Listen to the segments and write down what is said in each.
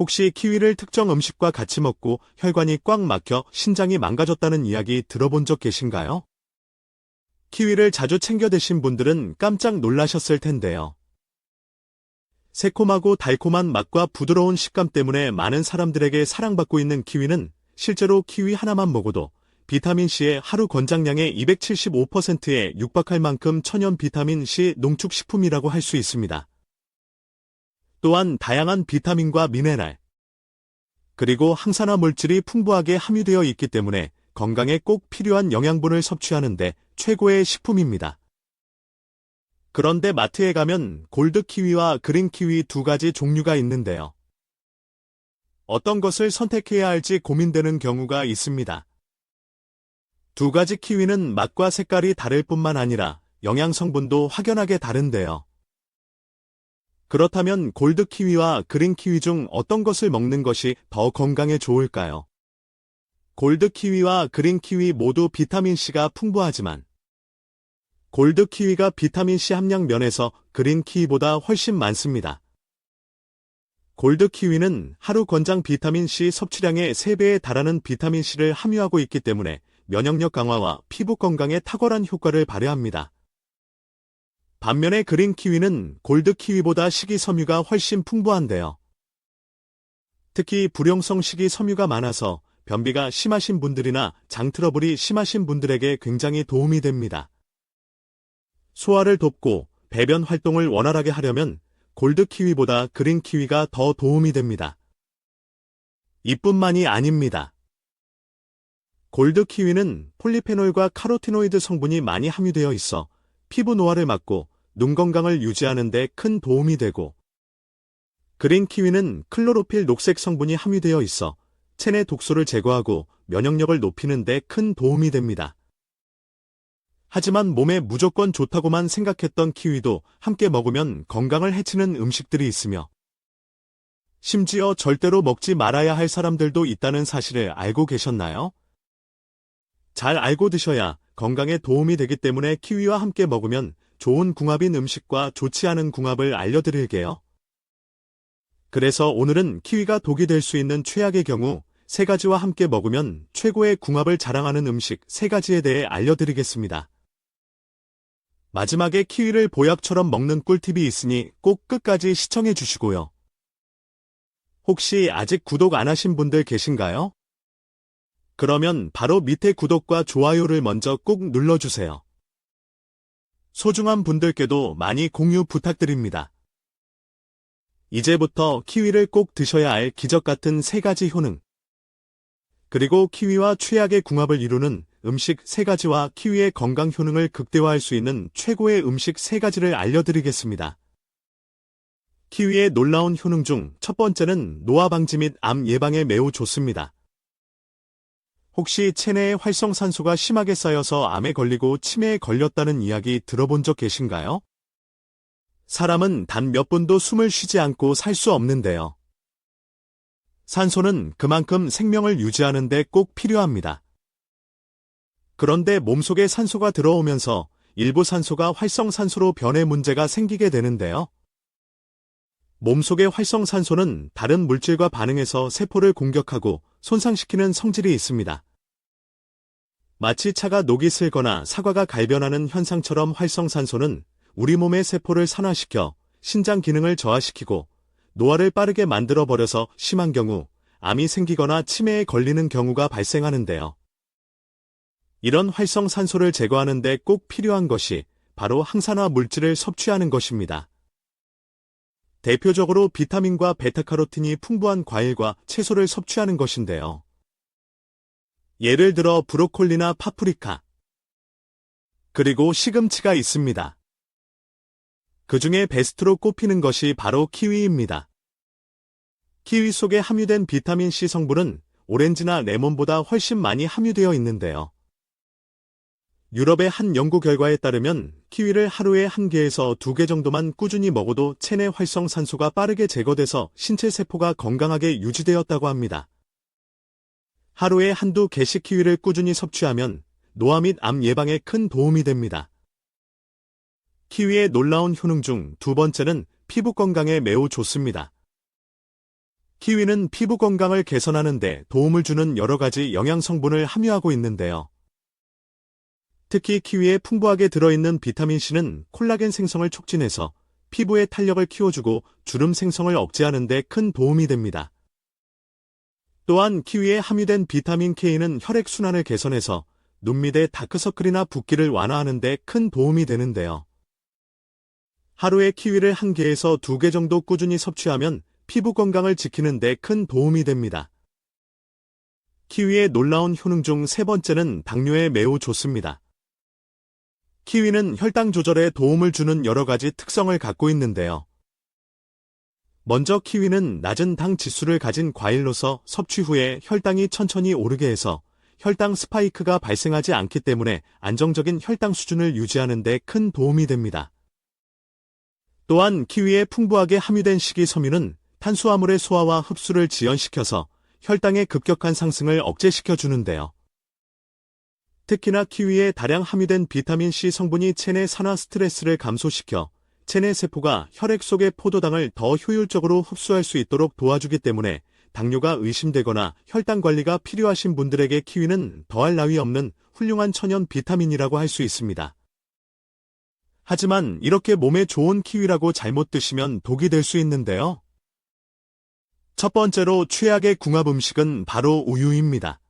혹시 키위를 특정 음식과 같이 먹고 혈관이 꽉 막혀 신장이 망가졌다는 이야기 들어본 적 계신가요? 키위를 자주 챙겨 드신 분들은 깜짝 놀라셨을 텐데요. 새콤하고 달콤한 맛과 부드러운 식감 때문에 많은 사람들에게 사랑받고 있는 키위는 실제로 키위 하나만 먹어도 비타민C의 하루 권장량의 275%에 육박할 만큼 천연 비타민C 농축식품이라고 할 수 있습니다. 또한 다양한 비타민과 미네랄, 그리고 항산화 물질이 풍부하게 함유되어 있기 때문에 건강에 꼭 필요한 영양분을 섭취하는 데 최고의 식품입니다. 그런데 마트에 가면 골드 키위와 그린 키위 두 가지 종류가 있는데요. 어떤 것을 선택해야 할지 고민되는 경우가 있습니다. 두 가지 키위는 맛과 색깔이 다를 뿐만 아니라 영양 성분도 확연하게 다른데요. 그렇다면 골드 키위와 그린 키위 중 어떤 것을 먹는 것이 더 건강에 좋을까요? 골드 키위와 그린 키위 모두 비타민C가 풍부하지만 골드 키위가 비타민C 함량 면에서 그린 키위보다 훨씬 많습니다. 골드 키위는 하루 권장 비타민C 섭취량의 3배에 달하는 비타민C를 함유하고 있기 때문에 면역력 강화와 피부 건강에 탁월한 효과를 발휘합니다. 반면에 그린 키위는 골드 키위보다 식이섬유가 훨씬 풍부한데요. 특히 불용성 식이섬유가 많아서 변비가 심하신 분들이나 장 트러블이 심하신 분들에게 굉장히 도움이 됩니다. 소화를 돕고 배변 활동을 원활하게 하려면 골드 키위보다 그린 키위가 더 도움이 됩니다. 이뿐만이 아닙니다. 골드 키위는 폴리페놀과 카로티노이드 성분이 많이 함유되어 있어 피부 노화를 막고 눈 건강을 유지하는 데 큰 도움이 되고, 그린 키위는 클로로필 녹색 성분이 함유되어 있어 체내 독소를 제거하고 면역력을 높이는 데 큰 도움이 됩니다. 하지만 몸에 무조건 좋다고만 생각했던 키위도 함께 먹으면 건강을 해치는 음식들이 있으며, 심지어 절대로 먹지 말아야 할 사람들도 있다는 사실을 알고 계셨나요? 잘 알고 드셔야 건강에 도움이 되기 때문에 키위와 함께 먹으면 좋은 궁합인 음식과 좋지 않은 궁합을 알려드릴게요. 그래서 오늘은 키위가 독이 될 수 있는 최악의 경우 3가지와 함께 먹으면 최고의 궁합을 자랑하는 음식 3가지에 대해 알려드리겠습니다. 마지막에 키위를 보약처럼 먹는 꿀팁이 있으니 꼭 끝까지 시청해 주시고요. 혹시 아직 구독 안 하신 분들 계신가요? 그러면 바로 밑에 구독과 좋아요를 먼저 꼭 눌러주세요. 소중한 분들께도 많이 공유 부탁드립니다. 이제부터 키위를 꼭 드셔야 할 기적 같은 3가지 효능, 그리고 키위와 최악의 궁합을 이루는 음식 3가지와 키위의 건강 효능을 극대화할 수 있는 최고의 음식 3가지를 알려드리겠습니다. 키위의 놀라운 효능 중 첫 번째는 노화 방지 및 암 예방에 매우 좋습니다. 혹시 체내에 활성산소가 심하게 쌓여서 암에 걸리고 치매에 걸렸다는 이야기 들어본 적 계신가요? 사람은 단 몇 분도 숨을 쉬지 않고 살 수 없는데요. 산소는 그만큼 생명을 유지하는 데 꼭 필요합니다. 그런데 몸속에 산소가 들어오면서 일부 산소가 활성산소로 변해 문제가 생기게 되는데요. 몸속의 활성산소는 다른 물질과 반응해서 세포를 공격하고 손상시키는 성질이 있습니다. 마치 차가 녹이 슬거나 사과가 갈변하는 현상처럼 활성산소는 우리 몸의 세포를 산화시켜 신장 기능을 저하시키고 노화를 빠르게 만들어버려서 심한 경우 암이 생기거나 치매에 걸리는 경우가 발생하는데요. 이런 활성산소를 제거하는 데 꼭 필요한 것이 바로 항산화 물질을 섭취하는 것입니다. 대표적으로 비타민과 베타카로틴이 풍부한 과일과 채소를 섭취하는 것인데요. 예를 들어 브로콜리나 파프리카, 그리고 시금치가 있습니다. 그 중에 베스트로 꼽히는 것이 바로 키위입니다. 키위 속에 함유된 비타민C 성분은 오렌지나 레몬보다 훨씬 많이 함유되어 있는데요. 유럽의 한 연구 결과에 따르면 키위를 하루에 1개에서 2개 정도만 꾸준히 먹어도 체내 활성산소가 빠르게 제거돼서 신체 세포가 건강하게 유지되었다고 합니다. 하루에 1~2개씩 키위를 꾸준히 섭취하면 노화 및 암 예방에 큰 도움이 됩니다. 키위의 놀라운 효능 중 두 번째는 피부 건강에 매우 좋습니다. 키위는 피부 건강을 개선하는 데 도움을 주는 여러 가지 영양 성분을 함유하고 있는데요. 특히 키위에 풍부하게 들어있는 비타민C는 콜라겐 생성을 촉진해서 피부의 탄력을 키워주고 주름 생성을 억제하는 데 큰 도움이 됩니다. 또한 키위에 함유된 비타민 K는 혈액순환을 개선해서 눈 밑의 다크서클이나 붓기를 완화하는 데 큰 도움이 되는데요. 하루에 키위를 1개에서 2개 정도 꾸준히 섭취하면 피부 건강을 지키는 데 큰 도움이 됩니다. 키위의 놀라운 효능 중 3번째는 당뇨에 매우 좋습니다. 키위는 혈당 조절에 도움을 주는 여러 가지 특성을 갖고 있는데요. 먼저 키위는 낮은 당 지수를 가진 과일로서 섭취 후에 혈당이 천천히 오르게 해서 혈당 스파이크가 발생하지 않기 때문에 안정적인 혈당 수준을 유지하는 데 큰 도움이 됩니다. 또한 키위에 풍부하게 함유된 식이섬유는 탄수화물의 소화와 흡수를 지연시켜서 혈당의 급격한 상승을 억제시켜 주는데요. 특히나 키위에 다량 함유된 비타민C 성분이 체내 산화 스트레스를 감소시켜 체내 세포가 혈액 속의 포도당을 더 효율적으로 흡수할 수 있도록 도와주기 때문에 당뇨가 의심되거나 혈당 관리가 필요하신 분들에게 키위는 더할 나위 없는 훌륭한 천연 비타민이라고 할 수 있습니다. 하지만 이렇게 몸에 좋은 키위라고 잘못 드시면 독이 될 수 있는데요. 첫 번째로 최악의 궁합 음식은 바로 우유입니다.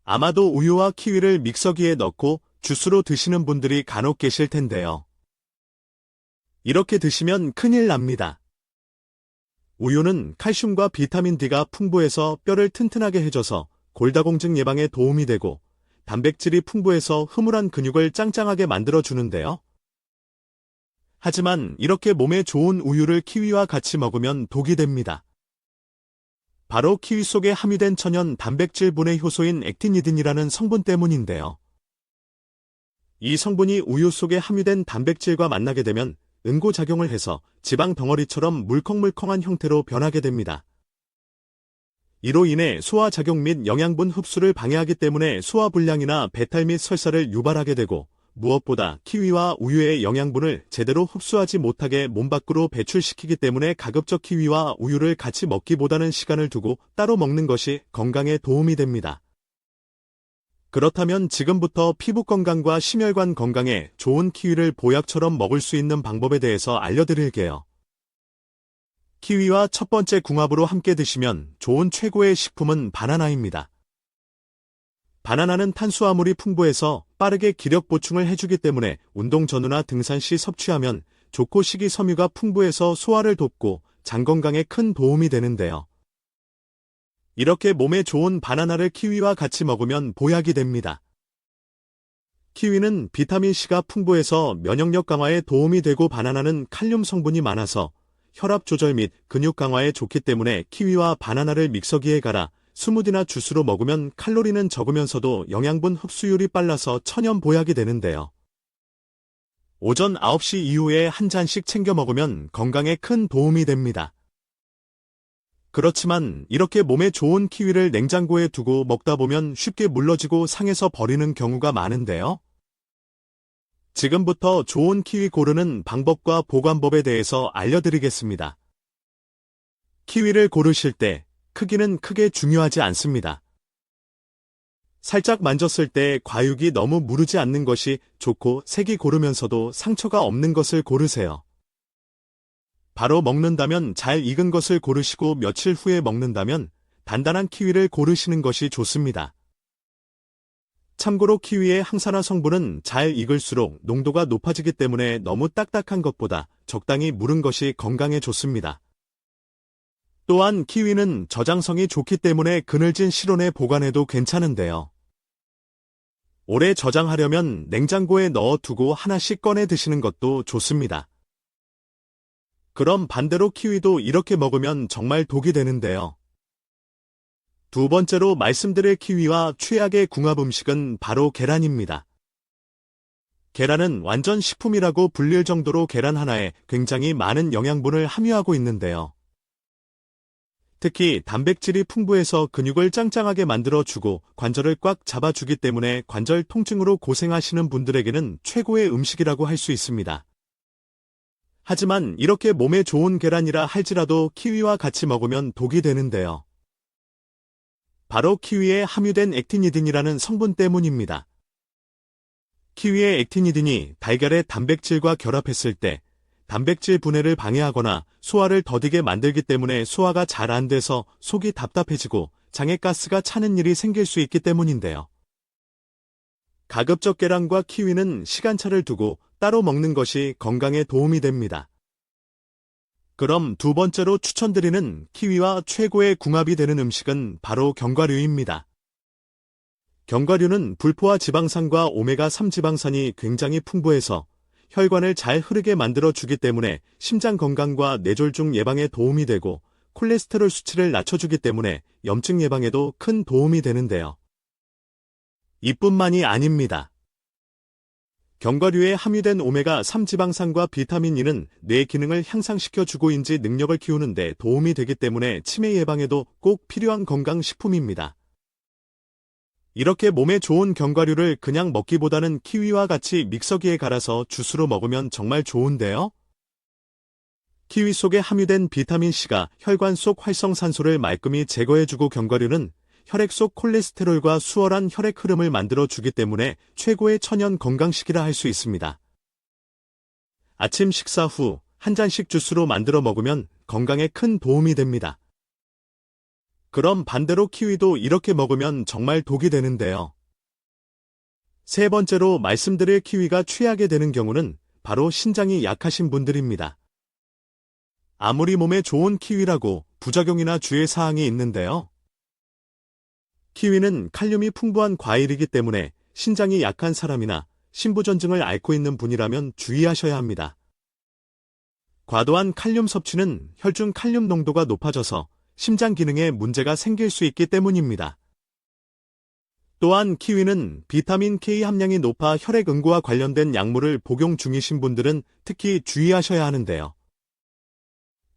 아마도 우유와 키위를 믹서기에 넣고 주스로 드시는 분들이 간혹 계실 텐데요. 이렇게 드시면 큰일 납니다. 우유는 칼슘과 비타민 D가 풍부해서 뼈를 튼튼하게 해줘서 골다공증 예방에 도움이 되고 단백질이 풍부해서 흐물한 근육을 짱짱하게 만들어주는데요. 하지만 이렇게 몸에 좋은 우유를 키위와 같이 먹으면 독이 됩니다. 바로 키위 속에 함유된 천연 단백질 분해 효소인 액티니딘이라는 성분 때문인데요. 이 성분이 우유 속에 함유된 단백질과 만나게 되면 응고작용을 해서 지방 덩어리처럼 물컹물컹한 형태로 변하게 됩니다. 이로 인해 소화작용 및 영양분 흡수를 방해하기 때문에 소화불량이나 배탈 및 설사를 유발하게 되고 무엇보다 키위와 우유의 영양분을 제대로 흡수하지 못하게 몸 밖으로 배출시키기 때문에 가급적 키위와 우유를 같이 먹기보다는 시간을 두고 따로 먹는 것이 건강에 도움이 됩니다. 그렇다면 지금부터 피부 건강과 심혈관 건강에 좋은 키위를 보약처럼 먹을 수 있는 방법에 대해서 알려드릴게요. 키위와 첫 번째 궁합으로 함께 드시면 좋은 최고의 식품은 바나나입니다. 바나나는 탄수화물이 풍부해서 빠르게 기력 보충을 해주기 때문에 운동 전후나 등산 시 섭취하면 좋고 식이섬유가 풍부해서 소화를 돕고 장 건강에 큰 도움이 되는데요. 이렇게 몸에 좋은 바나나를 키위와 같이 먹으면 보약이 됩니다. 키위는 비타민C가 풍부해서 면역력 강화에 도움이 되고 바나나는 칼륨 성분이 많아서 혈압 조절 및 근육 강화에 좋기 때문에 키위와 바나나를 믹서기에 갈아 스무디나 주스로 먹으면 칼로리는 적으면서도 영양분 흡수율이 빨라서 천연 보약이 되는데요. 오전 9시 이후에 한 잔씩 챙겨 먹으면 건강에 큰 도움이 됩니다. 그렇지만 이렇게 몸에 좋은 키위를 냉장고에 두고 먹다 보면 쉽게 물러지고 상해서 버리는 경우가 많은데요. 지금부터 좋은 키위 고르는 방법과 보관법에 대해서 알려드리겠습니다. 키위를 고르실 때 크기는 크게 중요하지 않습니다. 살짝 만졌을 때 과육이 너무 무르지 않는 것이 좋고 색이 고르면서도 상처가 없는 것을 고르세요. 바로 먹는다면 잘 익은 것을 고르시고 며칠 후에 먹는다면 단단한 키위를 고르시는 것이 좋습니다. 참고로 키위의 항산화 성분은 잘 익을수록 농도가 높아지기 때문에 너무 딱딱한 것보다 적당히 무른 것이 건강에 좋습니다. 또한 키위는 저장성이 좋기 때문에 그늘진 실온에 보관해도 괜찮은데요. 오래 저장하려면 냉장고에 넣어두고 하나씩 꺼내 드시는 것도 좋습니다. 그럼 반대로 키위도 이렇게 먹으면 정말 독이 되는데요. 두 번째로 말씀드릴 키위와 최악의 궁합 음식은 바로 계란입니다. 계란은 완전 식품이라고 불릴 정도로 계란 하나에 굉장히 많은 영양분을 함유하고 있는데요. 특히 단백질이 풍부해서 근육을 짱짱하게 만들어주고 관절을 꽉 잡아주기 때문에 관절 통증으로 고생하시는 분들에게는 최고의 음식이라고 할 수 있습니다. 하지만 이렇게 몸에 좋은 계란이라 할지라도 키위와 같이 먹으면 독이 되는데요. 바로 키위에 함유된 액티니딘이라는 성분 때문입니다. 키위의 액티니딘이 달걀의 단백질과 결합했을 때 단백질 분해를 방해하거나 소화를 더디게 만들기 때문에 소화가 잘 안 돼서 속이 답답해지고 장에 가스가 차는 일이 생길 수 있기 때문인데요. 가급적 계란과 키위는 시간차를 두고 따로 먹는 것이 건강에 도움이 됩니다. 그럼 두 번째로 추천드리는 키위와 최고의 궁합이 되는 음식은 바로 견과류입니다. 견과류는 불포화 지방산과 오메가3 지방산이 굉장히 풍부해서 혈관을 잘 흐르게 만들어 주기 때문에 심장 건강과 뇌졸중 예방에 도움이 되고 콜레스테롤 수치를 낮춰주기 때문에 염증 예방에도 큰 도움이 되는데요. 이뿐만이 아닙니다. 견과류에 함유된 오메가3 지방산과 비타민 E는 뇌 기능을 향상시켜주고 인지 능력을 키우는 데 도움이 되기 때문에 치매 예방에도 꼭 필요한 건강식품입니다. 이렇게 몸에 좋은 견과류를 그냥 먹기보다는 키위와 같이 믹서기에 갈아서 주스로 먹으면 정말 좋은데요. 키위 속에 함유된 비타민C가 혈관 속 활성산소를 말끔히 제거해주고 견과류는 혈액 속 콜레스테롤과 수월한 혈액 흐름을 만들어주기 때문에 최고의 천연 건강식이라 할 수 있습니다. 아침 식사 후 한 잔씩 주스로 만들어 먹으면 건강에 큰 도움이 됩니다. 그럼 반대로 키위도 이렇게 먹으면 정말 독이 되는데요. 세 번째로 말씀드릴 키위가 취하게 되는 경우는 바로 신장이 약하신 분들입니다. 아무리 몸에 좋은 키위라고 부작용이나 주의사항이 있는데요. 키위는 칼륨이 풍부한 과일이기 때문에 신장이 약한 사람이나 신부전증을 앓고 있는 분이라면 주의하셔야 합니다. 과도한 칼륨 섭취는 혈중 칼륨 농도가 높아져서 심장 기능에 문제가 생길 수 있기 때문입니다. 또한 키위는 비타민 K 함량이 높아 혈액 응고와 관련된 약물을 복용 중이신 분들은 특히 주의하셔야 하는데요.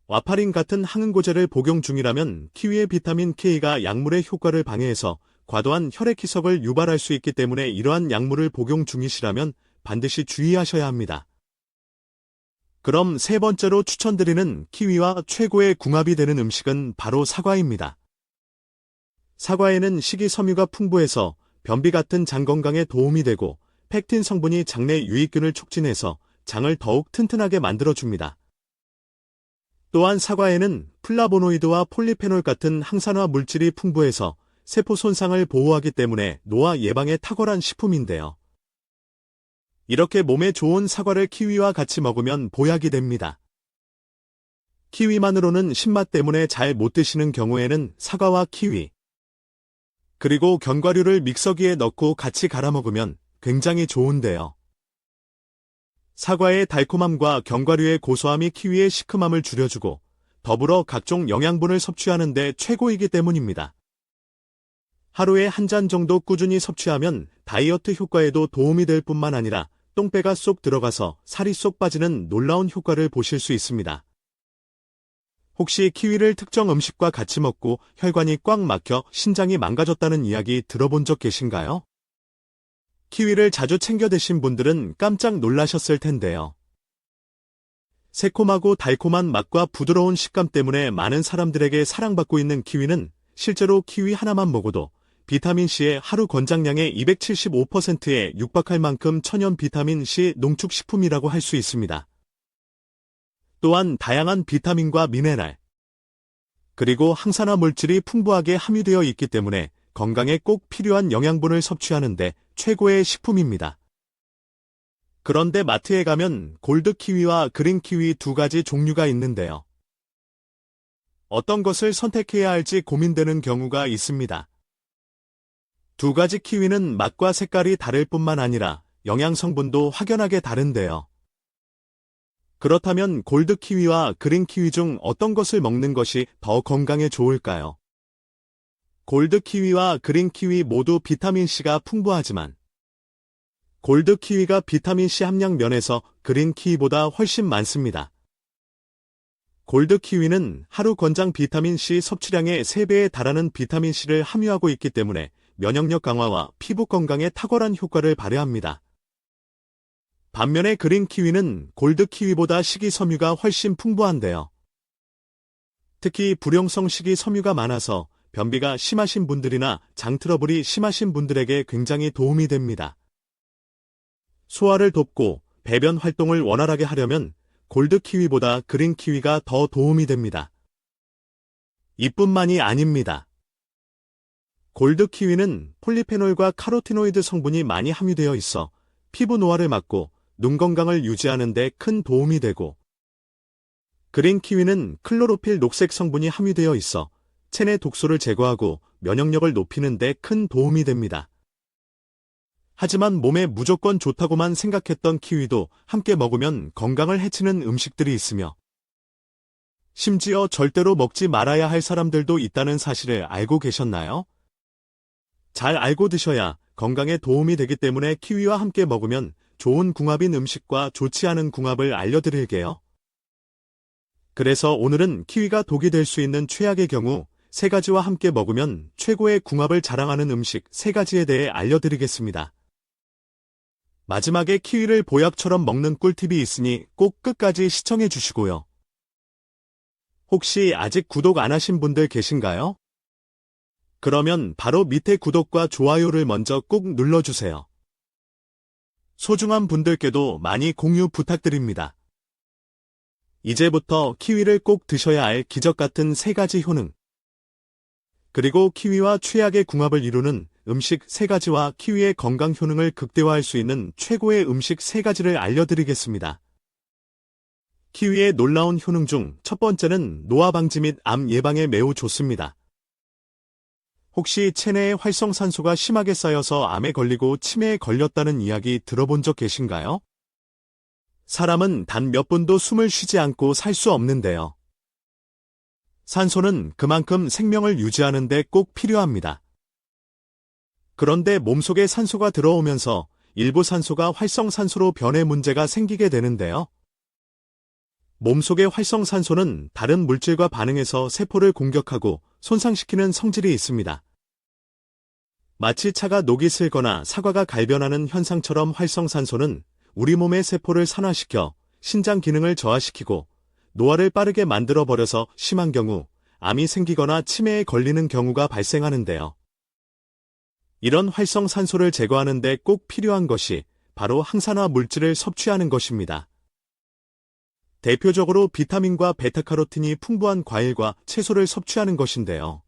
와파린 같은 항응고제를 복용 중이라면 키위의 비타민 K가 약물의 효과를 방해해서 과도한 혈액 희석을 유발할 수 있기 때문에 이러한 약물을 복용 중이시라면 반드시 주의하셔야 합니다. 그럼 세 번째로 추천드리는 키위와 최고의 궁합이 되는 음식은 바로 사과입니다. 사과에는 식이섬유가 풍부해서 변비 같은 장 건강에 도움이 되고 펙틴 성분이 장내 유익균을 촉진해서 장을 더욱 튼튼하게 만들어줍니다. 또한 사과에는 플라보노이드와 폴리페놀 같은 항산화 물질이 풍부해서 세포 손상을 보호하기 때문에 노화 예방에 탁월한 식품인데요. 이렇게 몸에 좋은 사과를 키위와 같이 먹으면 보약이 됩니다. 키위만으로는 신맛 때문에 잘 못 드시는 경우에는 사과와 키위, 그리고 견과류를 믹서기에 넣고 같이 갈아 먹으면 굉장히 좋은데요. 사과의 달콤함과 견과류의 고소함이 키위의 시큼함을 줄여주고 더불어 각종 영양분을 섭취하는 데 최고이기 때문입니다. 하루에 한 잔 정도 꾸준히 섭취하면 다이어트 효과에도 도움이 될 뿐만 아니라 똥배가 쏙 들어가서 살이 쏙 빠지는 놀라운 효과를 보실 수 있습니다. 혹시 키위를 특정 음식과 같이 먹고 혈관이 꽉 막혀 신장이 망가졌다는 이야기 들어본 적 계신가요? 키위를 자주 챙겨 드신 분들은 깜짝 놀라셨을 텐데요. 새콤하고 달콤한 맛과 부드러운 식감 때문에 많은 사람들에게 사랑받고 있는 키위는 실제로 키위 하나만 먹어도 비타민C의 하루 권장량의 275%에 육박할 만큼 천연 비타민C 농축식품이라고 할 수 있습니다. 또한 다양한 비타민과 미네랄, 그리고 항산화 물질이 풍부하게 함유되어 있기 때문에 건강에 꼭 필요한 영양분을 섭취하는데 최고의 식품입니다. 그런데 마트에 가면 골드 키위와 그린 키위 두 가지 종류가 있는데요. 어떤 것을 선택해야 할지 고민되는 경우가 있습니다. 두 가지 키위는 맛과 색깔이 다를 뿐만 아니라 영양 성분도 확연하게 다른데요. 그렇다면 골드 키위와 그린 키위 중 어떤 것을 먹는 것이 더 건강에 좋을까요? 골드 키위와 그린 키위 모두 비타민C가 풍부하지만 골드 키위가 비타민C 함량 면에서 그린 키위보다 훨씬 많습니다. 골드 키위는 하루 권장 비타민C 섭취량의 3배에 달하는 비타민C를 함유하고 있기 때문에 면역력 강화와 피부 건강에 탁월한 효과를 발휘합니다. 반면에 그린 키위는 골드 키위보다 식이섬유가 훨씬 풍부한데요. 특히 불용성 식이섬유가 많아서 변비가 심하신 분들이나 장 트러블이 심하신 분들에게 굉장히 도움이 됩니다. 소화를 돕고 배변 활동을 원활하게 하려면 골드 키위보다 그린 키위가 더 도움이 됩니다. 이뿐만이 아닙니다. 골드 키위는 폴리페놀과 카로티노이드 성분이 많이 함유되어 있어 피부 노화를 막고 눈 건강을 유지하는 데 큰 도움이 되고, 그린 키위는 클로로필 녹색 성분이 함유되어 있어 체내 독소를 제거하고 면역력을 높이는 데 큰 도움이 됩니다. 하지만 몸에 무조건 좋다고만 생각했던 키위도 함께 먹으면 건강을 해치는 음식들이 있으며, 심지어 절대로 먹지 말아야 할 사람들도 있다는 사실을 알고 계셨나요? 잘 알고 드셔야 건강에 도움이 되기 때문에 키위와 함께 먹으면 좋은 궁합인 음식과 좋지 않은 궁합을 알려드릴게요. 그래서 오늘은 키위가 독이 될 수 있는 최악의 경우 3가지와 함께 먹으면 최고의 궁합을 자랑하는 음식 3가지에 대해 알려드리겠습니다. 마지막에 키위를 보약처럼 먹는 꿀팁이 있으니 꼭 끝까지 시청해 주시고요. 혹시 아직 구독 안 하신 분들 계신가요? 그러면 바로 밑에 구독과 좋아요를 먼저 꾹 눌러주세요. 소중한 분들께도 많이 공유 부탁드립니다. 이제부터 키위를 꼭 드셔야 할 기적 같은 3가지 효능, 그리고 키위와 최악의 궁합을 이루는 음식 3가지와 키위의 건강 효능을 극대화할 수 있는 최고의 음식 3가지를 알려드리겠습니다. 키위의 놀라운 효능 중 첫 번째는 노화 방지 및 암 예방에 매우 좋습니다. 혹시 체내에 활성산소가 심하게 쌓여서 암에 걸리고 치매에 걸렸다는 이야기 들어본 적 계신가요? 사람은 단 몇 분도 숨을 쉬지 않고 살 수 없는데요. 산소는 그만큼 생명을 유지하는 데 꼭 필요합니다. 그런데 몸속에 산소가 들어오면서 일부 산소가 활성산소로 변해 문제가 생기게 되는데요. 몸속의 활성산소는 다른 물질과 반응해서 세포를 공격하고 손상시키는 성질이 있습니다. 마치 차가 녹이 슬거나 사과가 갈변하는 현상처럼 활성산소는 우리 몸의 세포를 산화시켜 신장 기능을 저하시키고 노화를 빠르게 만들어버려서 심한 경우 암이 생기거나 치매에 걸리는 경우가 발생하는데요. 이런 활성산소를 제거하는 데 꼭 필요한 것이 바로 항산화 물질을 섭취하는 것입니다. 대표적으로 비타민과 베타카로틴이 풍부한 과일과 채소를 섭취하는 것인데요.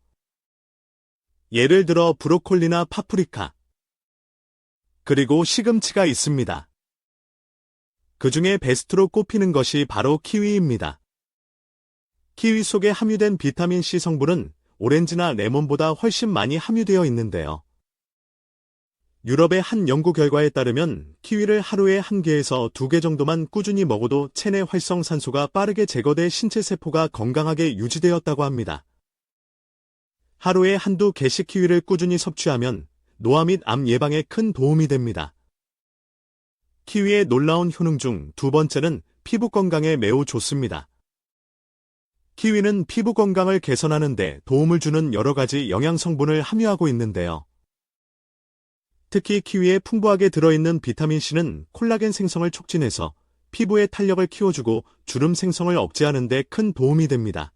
예를 들어 브로콜리나 파프리카, 그리고 시금치가 있습니다. 그 중에 베스트로 꼽히는 것이 바로 키위입니다. 키위 속에 함유된 비타민C 성분은 오렌지나 레몬보다 훨씬 많이 함유되어 있는데요. 유럽의 한 연구 결과에 따르면 키위를 하루에 1개에서 2개 정도만 꾸준히 먹어도 체내 활성산소가 빠르게 제거돼 신체 세포가 건강하게 유지되었다고 합니다. 하루에 한두 개씩 키위를 꾸준히 섭취하면 노화 및 암 예방에 큰 도움이 됩니다. 키위의 놀라운 효능 중 2번째는 피부 건강에 매우 좋습니다. 키위는 피부 건강을 개선하는 데 도움을 주는 여러 가지 영양 성분을 함유하고 있는데요. 특히 키위에 풍부하게 들어있는 비타민C는 콜라겐 생성을 촉진해서 피부의 탄력을 키워주고 주름 생성을 억제하는 데 큰 도움이 됩니다.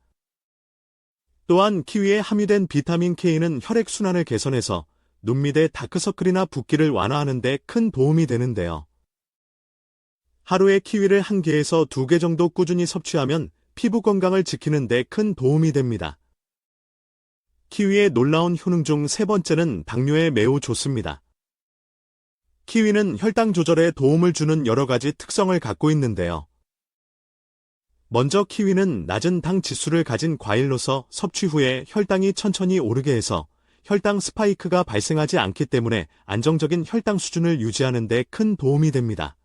또한 키위에 함유된 비타민 K는 혈액순환을 개선해서 눈 밑의 다크서클이나 붓기를 완화하는 데 큰 도움이 되는데요. 하루에 키위를 1개에서 2개 정도 꾸준히 섭취하면 피부 건강을 지키는 데 큰 도움이 됩니다. 키위의 놀라운 효능 중 3번째는 당뇨에 매우 좋습니다. 키위는 혈당 조절에 도움을 주는 여러 가지 특성을 갖고 있는데요. 먼저 키위는 낮은 당 지수를 가진 과일로서 섭취 후에 혈당이 천천히 오르게 해서 혈당 스파이크가 발생하지 않기 때문에 안정적인 혈당 수준을 유지하는 데 큰 도움이 됩니다.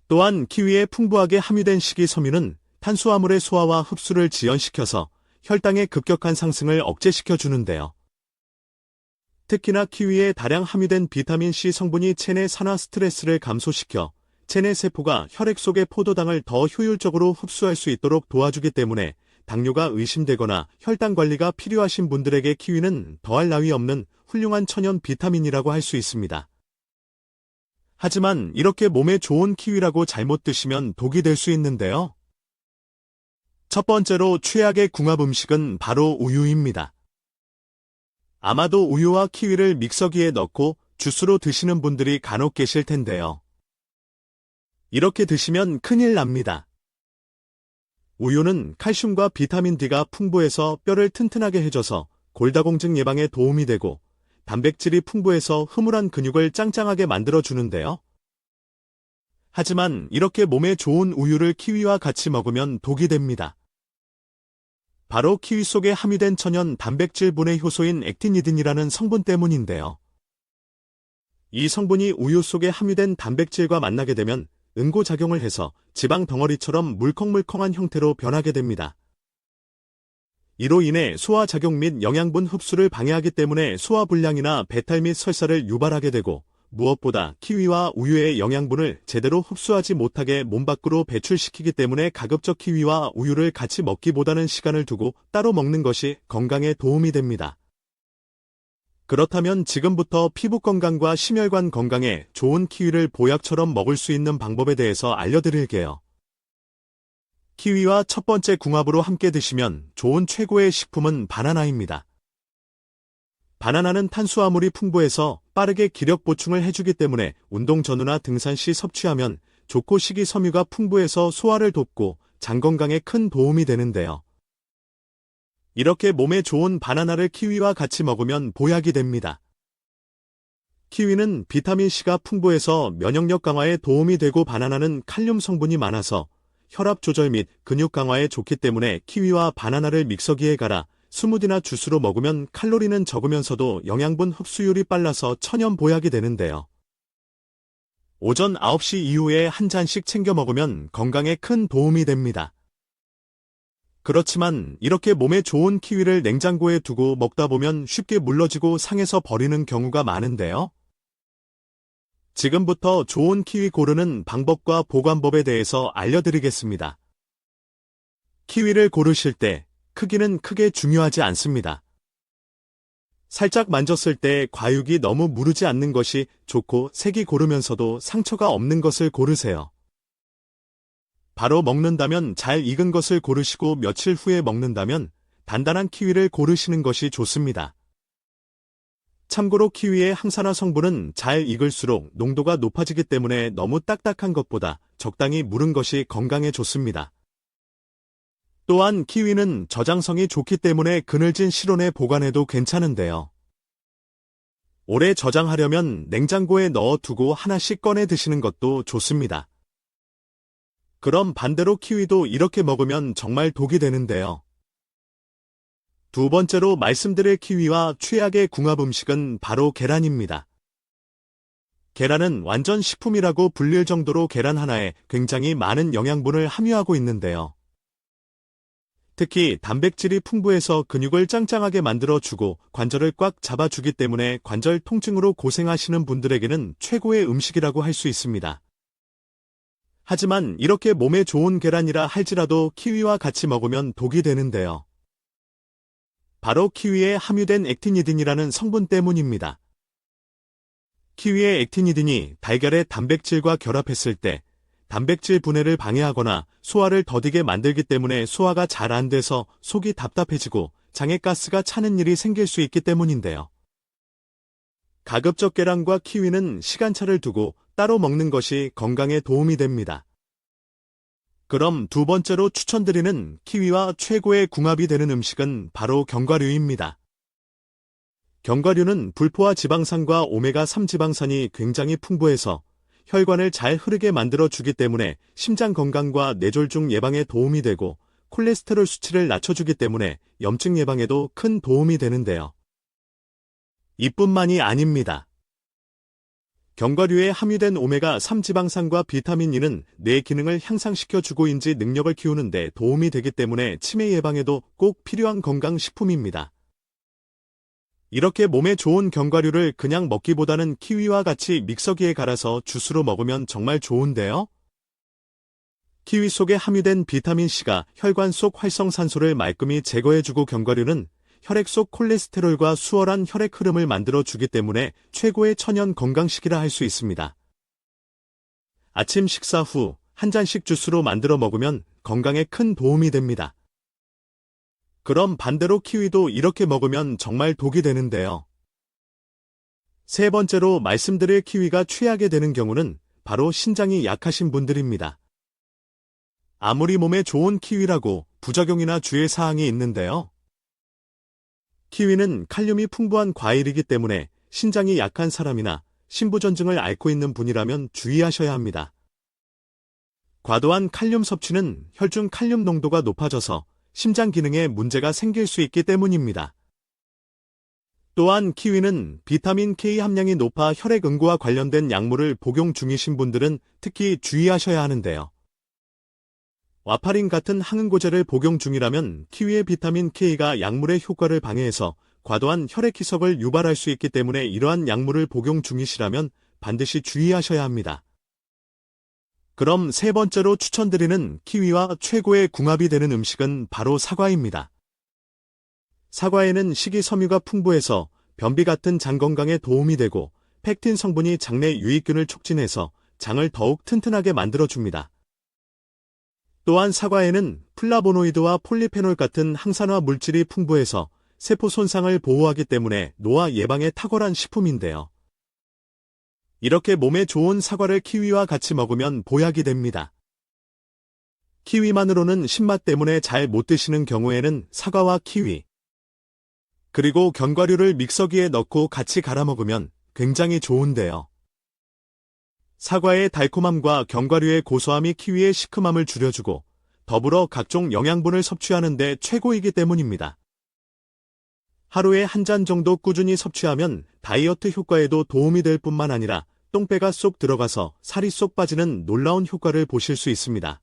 또한 키위에 풍부하게 함유된 식이섬유는 탄수화물의 소화와 흡수를 지연시켜서 혈당의 급격한 상승을 억제시켜 주는데요. 특히나 키위에 다량 함유된 비타민C 성분이 체내 산화 스트레스를 감소시켜 체내 세포가 혈액 속의 포도당을 더 효율적으로 흡수할 수 있도록 도와주기 때문에 당뇨가 의심되거나 혈당 관리가 필요하신 분들에게 키위는 더할 나위 없는 훌륭한 천연 비타민이라고 할 수 있습니다. 하지만 이렇게 몸에 좋은 키위라고 잘못 드시면 독이 될 수 있는데요. 첫 번째로 최악의 궁합 음식은 바로 우유입니다. 아마도 우유와 키위를 믹서기에 넣고 주스로 드시는 분들이 간혹 계실 텐데요. 이렇게 드시면 큰일 납니다. 우유는 칼슘과 비타민 D가 풍부해서 뼈를 튼튼하게 해줘서 골다공증 예방에 도움이 되고 단백질이 풍부해서 흐물한 근육을 짱짱하게 만들어주는데요. 하지만 이렇게 몸에 좋은 우유를 키위와 같이 먹으면 독이 됩니다. 바로 키위 속에 함유된 천연 단백질 분해 효소인 액티니딘이라는 성분 때문인데요. 이 성분이 우유 속에 함유된 단백질과 만나게 되면 응고작용을 해서 지방 덩어리처럼 물컹물컹한 형태로 변하게 됩니다. 이로 인해 소화작용 및 영양분 흡수를 방해하기 때문에 소화불량이나 배탈 및 설사를 유발하게 되고 무엇보다 키위와 우유의 영양분을 제대로 흡수하지 못하게 몸 밖으로 배출시키기 때문에 가급적 키위와 우유를 같이 먹기보다는 시간을 두고 따로 먹는 것이 건강에 도움이 됩니다. 그렇다면 지금부터 피부 건강과 심혈관 건강에 좋은 키위를 보약처럼 먹을 수 있는 방법에 대해서 알려드릴게요. 키위와 첫 번째 궁합으로 함께 드시면 좋은 최고의 식품은 바나나입니다. 바나나는 탄수화물이 풍부해서 빠르게 기력 보충을 해주기 때문에 운동 전후나 등산 시 섭취하면 좋고 식이섬유가 풍부해서 소화를 돕고 장 건강에 큰 도움이 되는데요. 이렇게 몸에 좋은 바나나를 키위와 같이 먹으면 보약이 됩니다. 키위는 비타민C가 풍부해서 면역력 강화에 도움이 되고 바나나는 칼륨 성분이 많아서 혈압 조절 및 근육 강화에 좋기 때문에 키위와 바나나를 믹서기에 갈아 스무디나 주스로 먹으면 칼로리는 적으면서도 영양분 흡수율이 빨라서 천연 보약이 되는데요. 오전 9시 이후에 한 잔씩 챙겨 먹으면 건강에 큰 도움이 됩니다. 그렇지만 이렇게 몸에 좋은 키위를 냉장고에 두고 먹다 보면 쉽게 물러지고 상해서 버리는 경우가 많은데요. 지금부터 좋은 키위 고르는 방법과 보관법에 대해서 알려드리겠습니다. 키위를 고르실 때 크기는 크게 중요하지 않습니다. 살짝 만졌을 때 과육이 너무 무르지 않는 것이 좋고 색이 고르면서도 상처가 없는 것을 고르세요. 바로 먹는다면 잘 익은 것을 고르시고 며칠 후에 먹는다면 단단한 키위를 고르시는 것이 좋습니다. 참고로 키위의 항산화 성분은 잘 익을수록 농도가 높아지기 때문에 너무 딱딱한 것보다 적당히 무른 것이 건강에 좋습니다. 또한 키위는 저장성이 좋기 때문에 그늘진 실온에 보관해도 괜찮은데요. 오래 저장하려면 냉장고에 넣어두고 하나씩 꺼내 드시는 것도 좋습니다. 그럼 반대로 키위도 이렇게 먹으면 정말 독이 되는데요. 두 번째로 말씀드릴 키위와 최악의 궁합 음식은 바로 계란입니다. 계란은 완전 식품이라고 불릴 정도로 계란 하나에 굉장히 많은 영양분을 함유하고 있는데요. 특히 단백질이 풍부해서 근육을 짱짱하게 만들어주고 관절을 꽉 잡아주기 때문에 관절 통증으로 고생하시는 분들에게는 최고의 음식이라고 할 수 있습니다. 하지만 이렇게 몸에 좋은 계란이라 할지라도 키위와 같이 먹으면 독이 되는데요. 바로 키위에 함유된 액티니딘이라는 성분 때문입니다. 키위의 액티니딘이 달걀의 단백질과 결합했을 때 단백질 분해를 방해하거나 소화를 더디게 만들기 때문에 소화가 잘 안 돼서 속이 답답해지고 장에 가스가 차는 일이 생길 수 있기 때문인데요. 가급적 계란과 키위는 시간차를 두고 따로 먹는 것이 건강에 도움이 됩니다. 그럼 두 번째로 추천드리는 키위와 최고의 궁합이 되는 음식은 바로 견과류입니다. 견과류는 불포화 지방산과 오메가3 지방산이 굉장히 풍부해서 혈관을 잘 흐르게 만들어주기 때문에 심장 건강과 뇌졸중 예방에 도움이 되고 콜레스테롤 수치를 낮춰주기 때문에 염증 예방에도 큰 도움이 되는데요. 이뿐만이 아닙니다. 견과류에 함유된 오메가3 지방산과 비타민 E는 뇌 기능을 향상시켜주고 인지 능력을 키우는 데 도움이 되기 때문에 치매 예방에도 꼭 필요한 건강식품입니다. 이렇게 몸에 좋은 견과류를 그냥 먹기보다는 키위와 같이 믹서기에 갈아서 주스로 먹으면 정말 좋은데요. 키위 속에 함유된 비타민C가 혈관 속 활성산소를 말끔히 제거해주고 견과류는 혈액 속 콜레스테롤과 수월한 혈액 흐름을 만들어주기 때문에 최고의 천연 건강식이라 할 수 있습니다. 아침 식사 후 한 잔씩 주스로 만들어 먹으면 건강에 큰 도움이 됩니다. 그럼 반대로 키위도 이렇게 먹으면 정말 독이 되는데요. 세 번째로 말씀드릴 키위가 취하게 되는 경우는 바로 신장이 약하신 분들입니다. 아무리 몸에 좋은 키위라고 부작용이나 주의 사항이 있는데요. 키위는 칼륨이 풍부한 과일이기 때문에 신장이 약한 사람이나 신부전증을 앓고 있는 분이라면 주의하셔야 합니다. 과도한 칼륨 섭취는 혈중 칼륨 농도가 높아져서 심장 기능에 문제가 생길 수 있기 때문입니다. 또한 키위는 비타민 K 함량이 높아 혈액 응고와 관련된 약물을 복용 중이신 분들은 특히 주의하셔야 하는데요. 와파린 같은 항응고제를 복용 중이라면 키위의 비타민 K가 약물의 효과를 방해해서 과도한 혈액 희석을 유발할 수 있기 때문에 이러한 약물을 복용 중이시라면 반드시 주의하셔야 합니다. 그럼 세 번째로 추천드리는 키위와 최고의 궁합이 되는 음식은 바로 사과입니다. 사과에는 식이섬유가 풍부해서 변비 같은 장 건강에 도움이 되고 펙틴 성분이 장내 유익균을 촉진해서 장을 더욱 튼튼하게 만들어줍니다. 또한 사과에는 플라보노이드와 폴리페놀 같은 항산화 물질이 풍부해서 세포 손상을 보호하기 때문에 노화 예방에 탁월한 식품인데요. 이렇게 몸에 좋은 사과를 키위와 같이 먹으면 보약이 됩니다. 키위만으로는 신맛 때문에 잘 못 드시는 경우에는 사과와 키위, 그리고 견과류를 믹서기에 넣고 같이 갈아 먹으면 굉장히 좋은데요. 사과의 달콤함과 견과류의 고소함이 키위의 시큼함을 줄여주고 더불어 각종 영양분을 섭취하는 데 최고이기 때문입니다. 하루에 한 잔 정도 꾸준히 섭취하면 다이어트 효과에도 도움이 될 뿐만 아니라 똥배가 쏙 들어가서 살이 쏙 빠지는 놀라운 효과를 보실 수 있습니다.